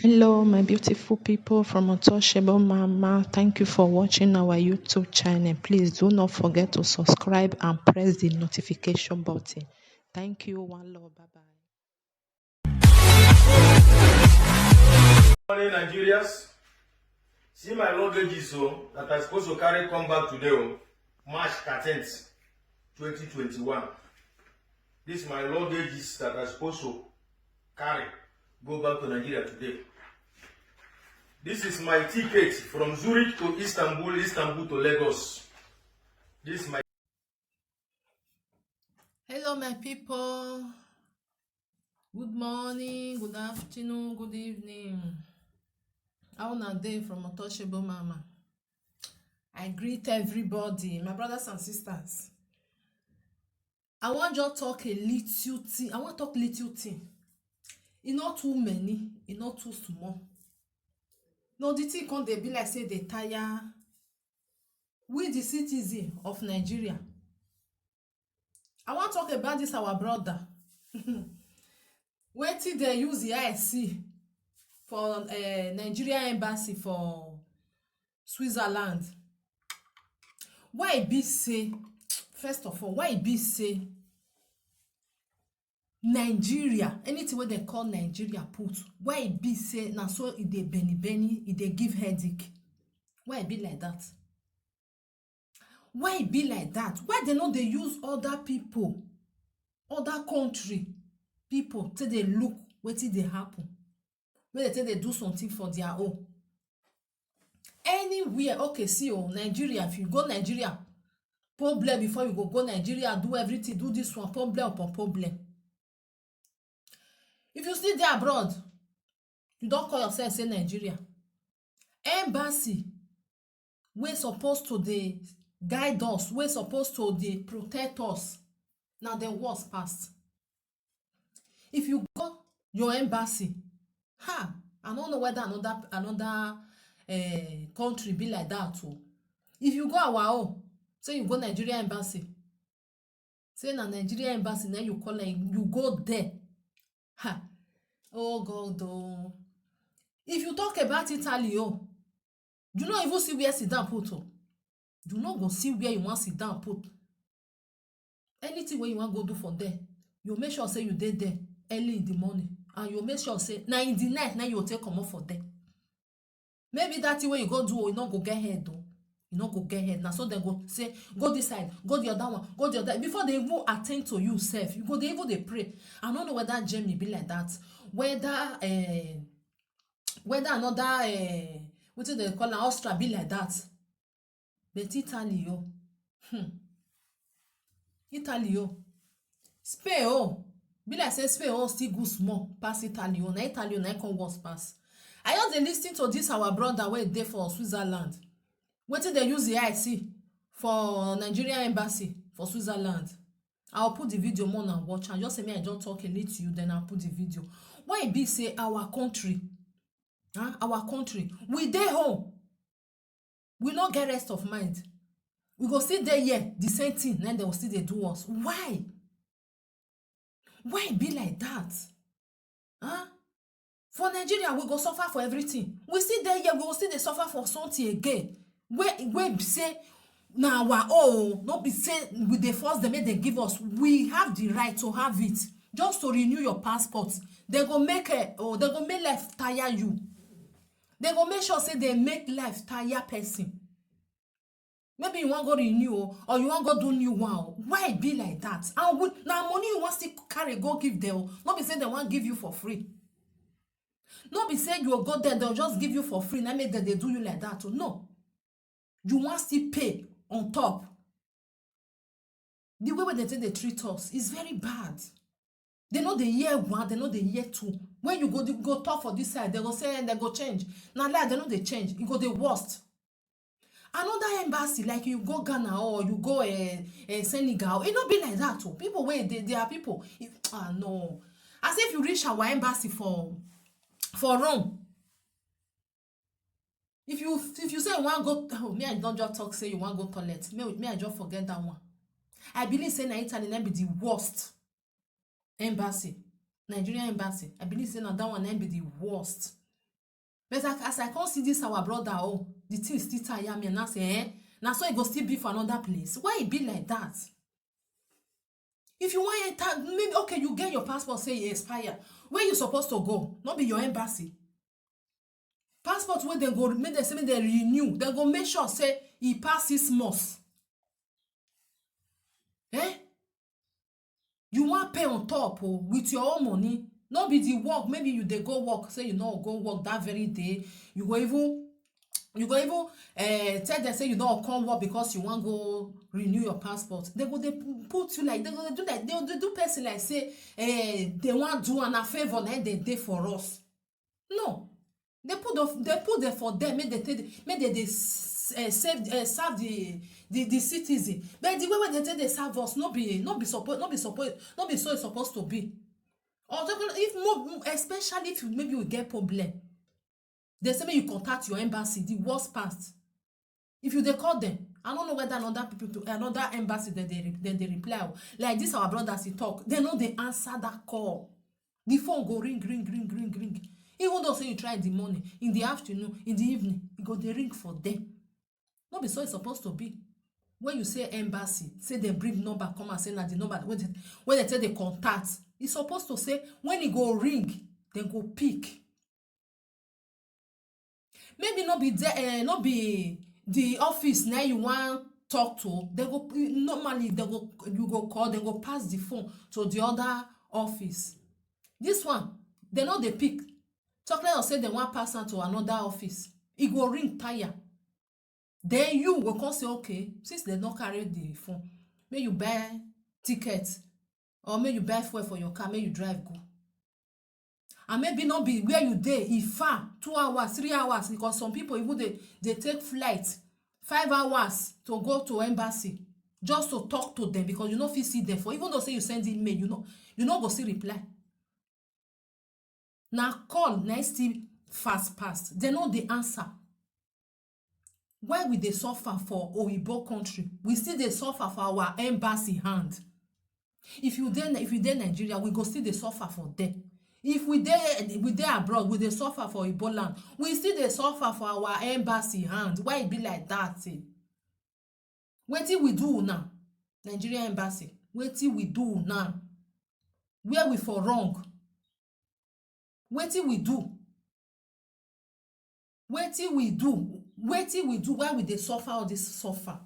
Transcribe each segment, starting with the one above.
Hello, my beautiful people from Untouchable Mama. Thank you for watching our YouTube channel. Please do not forget to subscribe and press the notification button. Thank you. One love. Bye bye. Morning, Nigerians. See my luggage that I'm supposed to carry come back today, March 13th, 2021. This is my luggage that I'm supposed to carry go back to Nigeria today. This is my ticket from Zurich to Istanbul, Istanbul to Lagos. This is my. Hello, my people. Good morning, good afternoon, good evening. How na day from Untouchable Mama. I greet everybody, my brothers and sisters. I want just talk a little thing. I want talk little thing. It's not too many, it's not too small. No, the thing can they be like say they tire. We the citizen of Nigeria. I want to talk about this our brother. Wetin they use the IC for Nigeria embassy for Switzerland. Why be say, first of all, why be say Nigeria, anything what they call Nigeria put, why be say na so it dey benny, it dey give headache? Why be like that? Why be like that? Why they know they use other people, other country people till they look wetin dey happen? When they tell they do something for their own. Anywhere, okay, see Nigeria, if you go Nigeria, problem before you go Nigeria, do everything, do this one, problem upon problem. If you still there abroad, you don't call yourself say Nigeria. Embassy, we're supposed to dey guide us, we're supposed to dey protect us. Now the worst past. If you go your embassy, I don't know whether another country be like that too. If you go our own, say you go Nigeria embassy, say na Nigeria embassy, then you call it, you go there. Oh God, oh. If you talk about Italy, you not even see where sit down put. You not go see where you want sit down put. Anything where you want go do for there, you make sure say you dey there early in the morning, and you make sure say now in the night now you take come up for there. Maybe that way you go do, you not go get head though. You not go get head. Now so they go say go this side, go the other one, go the other. Before they even attend to you self, you go they even they pray. I don't know whether Jamie be like that. Whether another what do they call an Austria be like that. But Italy Italy Spain be like say Spain still go small pass Italy na Italy na come worse pass. I just dey lis ten to this our brother wey dey for Switzerland. Wetin they use the IC for Nigeria embassy for Switzerland. I'll put the video more and watch and just say me I just talk a little to you, then I'll put the video. Why it be say our country, we dey home, we not get rest of mind. We go still there here the same thing, then they will still they do us. Why it be like that? For Nigeria we go suffer for everything. We still there here, we go still they suffer for something again. Where be say now our own, not be say with the force they make they give us. We have the right to have it. Just to renew your passport. They go make life tire you. They go make sure say they make life tire person. Maybe you want go renew or you want go do new one. Why it be like that? And now money you want still carry go give them. Not be say they want give you for free. Not be say you will go there, they'll just give you for free. Now make that they do you like that. No. You want still pay on top. The way they say they treat us is very bad. They know the year one, they know the year two. When you go talk for this side, they go say they go change. Now like they know they change. You go the worst. Another embassy, like you go Ghana or you go Senegal, it not be like that too. People where they are people. No. As if you reach our embassy for Rome. If you say you want go, me I don't just talk say you want go toilet. Me I just forget that one. I believe say na Italy be the worst embassy. Nigerian embassy. I believe say na that one be the worst. But as I can't see this our brother, oh, the thing still tire me, and I say, now so it go still be for another place. Why it be like that? If you want enter, maybe okay, you get your passport, say it expire. Where you supposed to go? Not be your embassy. Passport where they go, make them say they renew. They go make sure say he pass 6 months. You want pay on top with your own money. Not be the work. Maybe you they go work. Say you know go work that very day. You go even tell them say you don't come work because you want go renew your passport. They put you like they go do like they do person like say they want do an a favor like they did for us. No, they put them for them. Make they serve the citizen. But the way they serve us not be so it's supposed to be. Or if more, especially if maybe you get problem. They say you contact your embassy, the worst part. If you they call them, I don't know whether another embassy they reply. Like this our brothers he talk, they know they answer that call. The phone go ring. Even though say you try in the morning, in the afternoon, in the evening, it go they ring for them. Not be so it's supposed to be. When you say embassy, say they bring number, come and say na the number when they say they contact, it's supposed to say when it go ring, they go pick. Maybe not be there, not be the office now you want talk to. They go normally you go call, they go pass the phone to the other office. This one, they know they pick. Chocolate or say they want pass on to another office. It go ring tire. Then you will come say okay, since they don't carry the phone, may you buy tickets or may you buy fuel for your car, may you drive go. And maybe not be where you dey if far 2 hours 3 hours because some people even they take flight 5 hours to go to embassy just to talk to them because you know if you see them for even though say you send email you know go see reply. Now call next fast past they know the answer. Why we dey suffer for Oyibo country we still dey suffer for our embassy hand. If you dey Nigeria we go still dey suffer for them. If we dey abroad we dey suffer for Igbo land we still dey suffer for our embassy hand. Why it be like that? Wetin we do now? Nigeria embassy, wetin we do now? Where we for wrong? Wetin we do? Why we dey suffer all this suffer?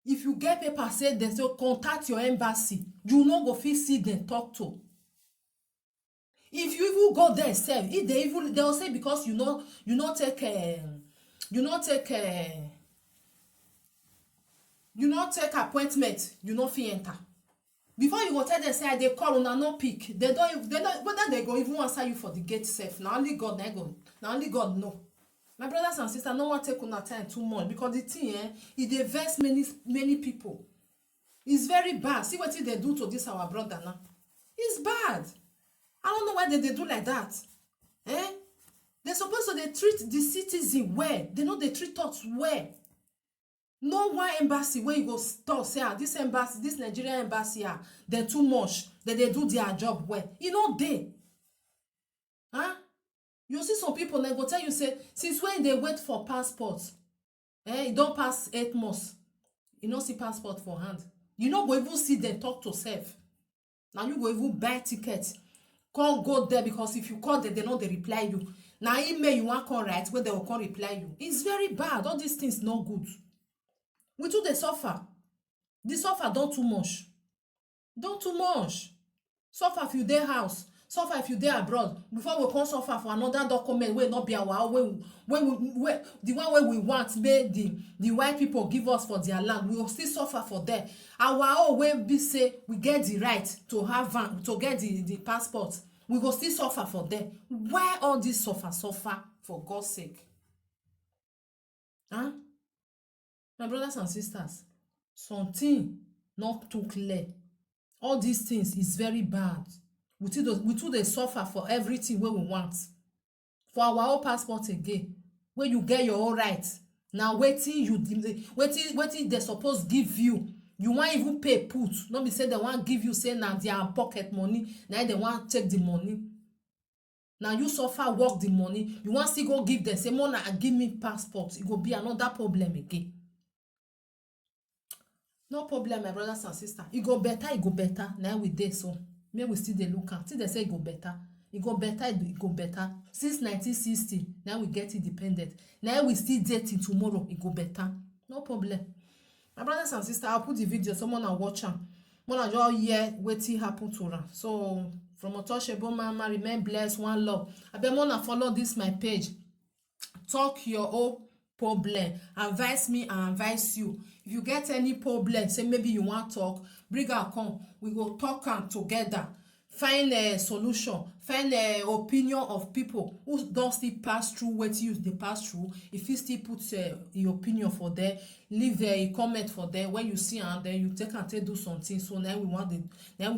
If you get paper say they say contact your embassy, you no go fit see them talk to. If you even go there sef, if they'll say because you not take appointment, you no fit enter. Before you go tell them say they call una no pick, they don't whether they go even answer you for the gate sef. Now only God know. My brothers and sisters, no one take una time too much because the thing it dey vex many people. It's very bad. See what they do to this our brother now. It's bad. I don't know why they do like that. They're supposed to they treat the citizen well. They know they treat us well. No one embassy where you go talk say this embassy, this Nigerian embassy they're too much. That they do their job well. You know they. You see some people they go tell you say since when they wait for passports, it don't pass 8 months. You don't see passport for hand. You not go even see them talk to self. Now you go even buy tickets. Can't go there because if you call them, they know they reply you. Now email you want call right where they will call reply you. It's very bad. All these things not good. We too they suffer. The suffer don't too much. Don't too much. Suffer if you dey house. Suffer if you dey abroad. Before we come suffer for another document will not be our when the one where we want make the white people give us for their land. We will still suffer for them. Our own way be say we get the right to have to get the passport. We go still suffer for them. Why all this suffer for God's sake? My brothers and sisters, something not too clear. All these things is very bad. We too they suffer for everything where we want. For our own passport again, where you get your own rights. Now waiting they supposed give you. You want even pay put. Not be say they want give you say now their pocket money. Now they want take the money. Now you suffer work the money, you want still go give them, say mona give me passport, it go be another problem again. No problem, my brothers and sisters. It go better, it go better. Now we dey so. May we still dey look at. Till they say it go better. It go better, it go better. Since 1960, now we get independent. Now we still dating tomorrow, it go better. No problem. My brothers and sisters, I'll put the video, someone will watch am. Mona just hear wetin happen to her. So from Untouchable Mama, remain blessed, one love. I bet mona follow this my page. Talk your own problem, advise me and advise you. If you get any problem, say maybe you want talk, bring am come, we go talk am together, find a solution, find a opinion of people who don still pass through wetin you dey pass through. If you still put your opinion for there, leave a comment for there. When you see am, then you take am take do something. So now we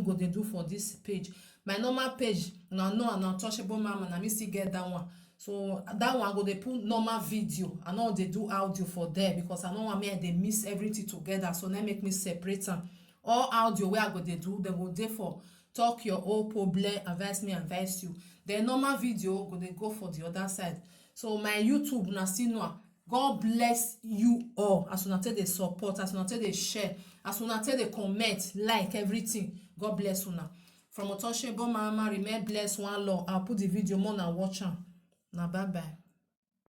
go dey do for this page. My normal page na no and Untouchable Mama, na me still get that one. So that one go dey put normal video. I no dey do audio for there because I no want me dey mix everything together. So now make me separate am. All audio wey I go dey do, they go dey for talk your own problem, advise me, advise you. The normal video go dey go for the other side. So my YouTube na still know. God bless you all. As una take dey support, as una take dey share, as una take dey comment, like everything. God bless una. From Untouchable Mama, remain blessed, one love. I'll put the video more and watch am. Now bye bye.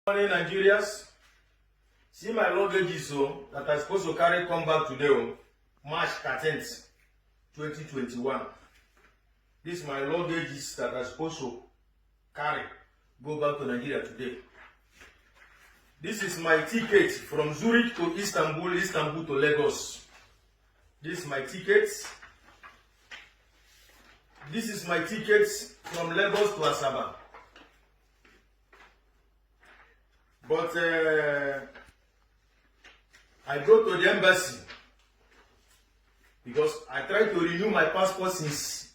Morning, Nigerians. See my luggage so that I'm supposed to carry come back today, March 13th, 2021. This is my luggage that I'm supposed to carry go back to Nigeria today. This is my ticket from Zurich to Istanbul, Istanbul to Lagos. This is my ticket. This is my ticket from Lagos to Asaba. But I go to the embassy because I tried to renew my passport since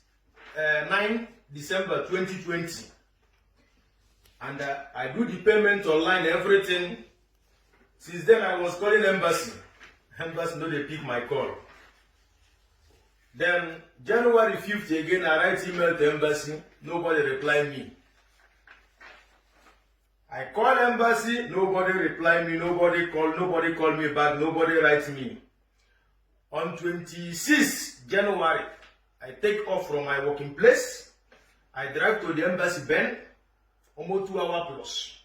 9 December 2020. And I do the payment online, everything. Since then, I was calling embassy. Embassy no dey pick my call. Then January 5th again, I write email to embassy. Nobody reply me. I call embassy, nobody reply me, nobody call me back, nobody write me. On 26th January, I take off from my working place. I drive to the embassy Ben, almost 2 hours plus.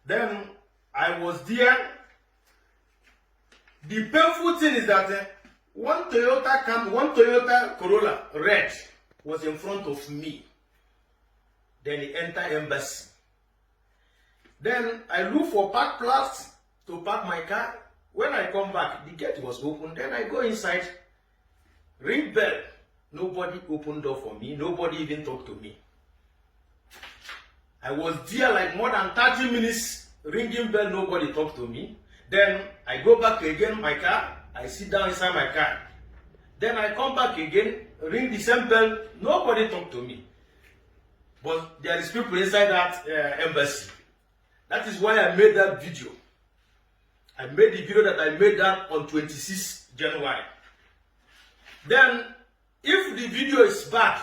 Then I was there. The painful thing is that one Toyota Corolla red was in front of me. Then he entered embassy. Then I look for park place to park my car. When I come back, the gate was open. Then I go inside, ring bell. Nobody opened door for me. Nobody even talked to me. I was there like more than 30 minutes, ringing bell. Nobody talked to me. Then I go back again, my car. I sit down inside my car. Then I come back again, ring the same bell. Nobody talked to me. But there is people inside that embassy. That is why I made that video. I made the video that I made that on 26 January. Then, if the video is bad,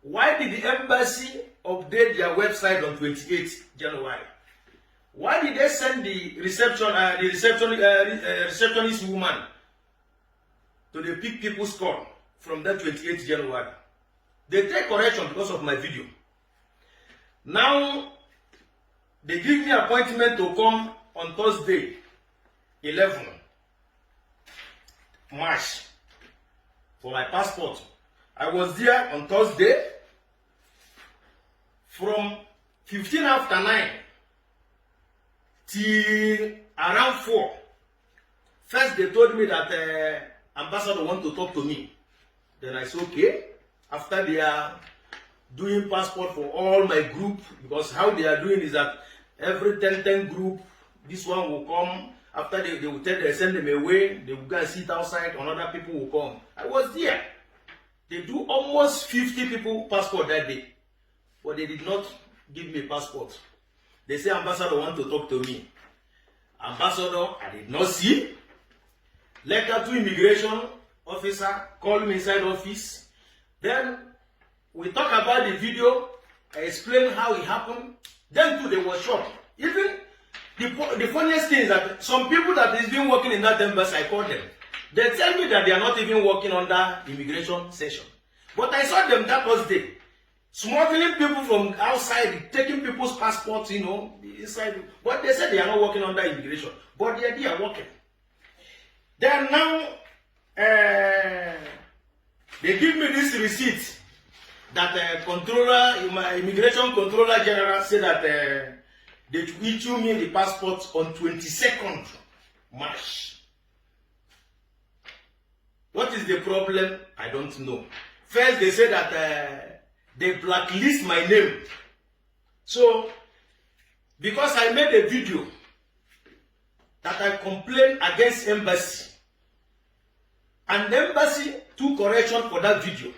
why did the embassy update their website on 28 January? Why did they send the receptionist woman to the pick people's call from that 28 January? They take correction because of my video. Now, they give me appointment to come on Thursday, 11 March, for my passport. I was there on Thursday from 15 after 9 till around 4. First, they told me that ambassador want to talk to me. Then I said, okay. After they are doing passport for all my group, because how they are doing is that every 10 group, this one will come. After they will tell they send them away, they will go and sit outside, another people will come. I was there. They do almost 50 people passport that day. But they did not give me a passport. They say ambassador want to talk to me. Ambassador, I did not see. Letter to immigration officer, call me inside office. Then we talk about the video, I explain how it happened. Then too, they were shocked. Even the funniest thing is that some people that has been working in that embassy, I call them. They tell me that they are not even working under immigration session. But I saw them that Thursday, smuggling people from outside, taking people's passports, you know, inside. But they said they are not working under immigration. But they are working. Then now, they give me this receipt that my immigration controller general said that they issue me the passport on 22nd March. What is the problem? I don't know. First, they say that they blacklist my name. So, because I made a video that I complained against embassy, and the embassy took correction for that video.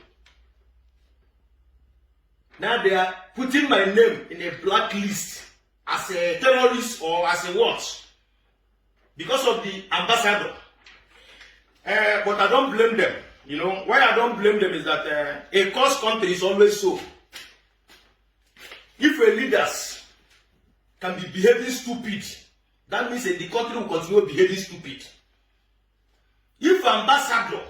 Now they are putting my name in a blacklist as a terrorist or as a what? Because of the ambassador. But I don't blame them. You know, why I don't blame them is that a cursed country is always so. If a leaders can be behaving stupid, that means the country will continue behaving stupid. If ambassador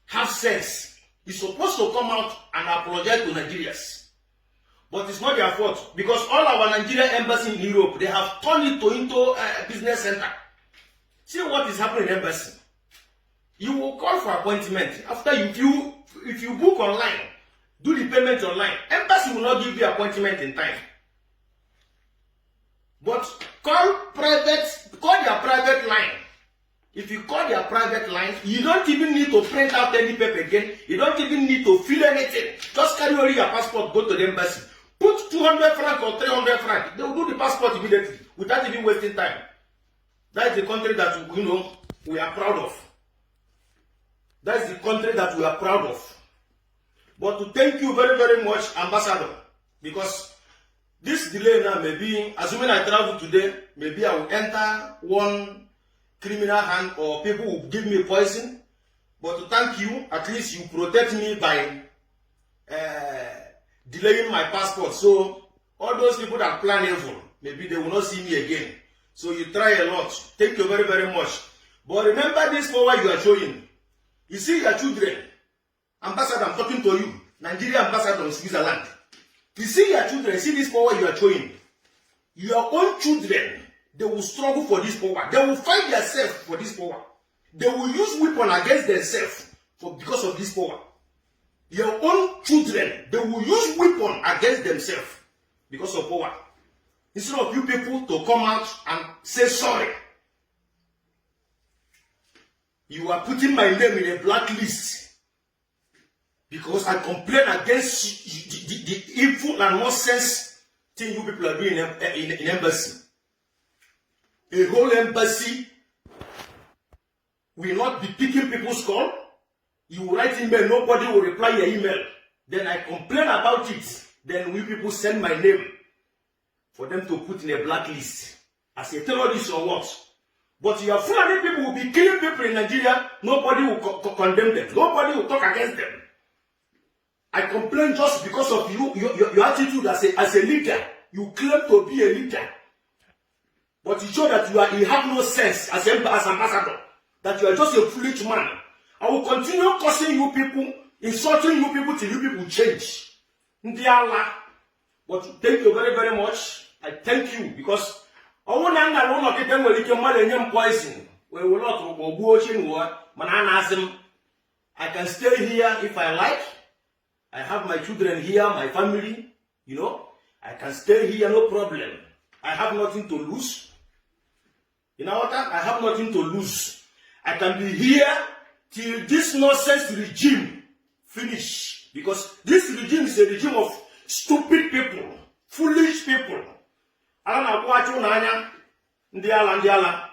have sense, he's supposed to come out and apologize to Nigerians. But it's not their fault, because all our Nigerian embassy in Europe, they have turned it into a business center. See what is happening in embassy. You will call for appointment. After if you book online, do the payment online, embassy will not give you appointment in time. But call their private line. If you call their private line, you don't even need to print out any paper again. You don't even need to fill anything. Just carry over your passport, go to the embassy. Put 200 francs or 300 francs. They will do the passport immediately without even wasting time. That is the country that, you know, we are proud of. That is the country that we are proud of. But to thank you very, very much, Ambassador, because this delay now may be, assuming I travel today, maybe I will enter one criminal hand or people will give me poison. But to thank you, at least you protect me by delaying my passport. So all those people that plan evil, maybe they will not see me again. So you try a lot. Thank you very, very much. But remember this power you are showing. You see your children, Ambassador, I'm talking to you, Nigeria Ambassador in Switzerland. You see your children, see this power you are showing. Your own children, they will struggle for this power. They will fight themselves for this power. They will use weapon against themselves because of this power. Your own children, they will use weapon against themselves because of power. Instead of you people to come out and say sorry. You are putting my name in a blacklist because I complain against the evil and nonsense thing you people are doing in embassy. A whole embassy will not be picking people's call. You will write email, nobody will reply your email. Then I complain about it. Then we people send my name for them to put in a blacklist as a terrorist or what. But your Fulani people will be killing people in Nigeria. Nobody will condemn them. Nobody will talk against them. I complain just because of your attitude as a leader. You claim to be a leader. But you show that you have no sense as ambassador. That you are just a foolish man. I will continue cursing you people, insulting you people till you people change. But thank you very, very much. I thank you because I can stay here if I like. I have my children here, my family, you know. I can stay here, no problem. I have nothing to lose. You know what? I have nothing to lose. I can be here till this nonsense regime finish. Because this regime is a regime of stupid people, foolish people. I don't know what you know. Ndiala.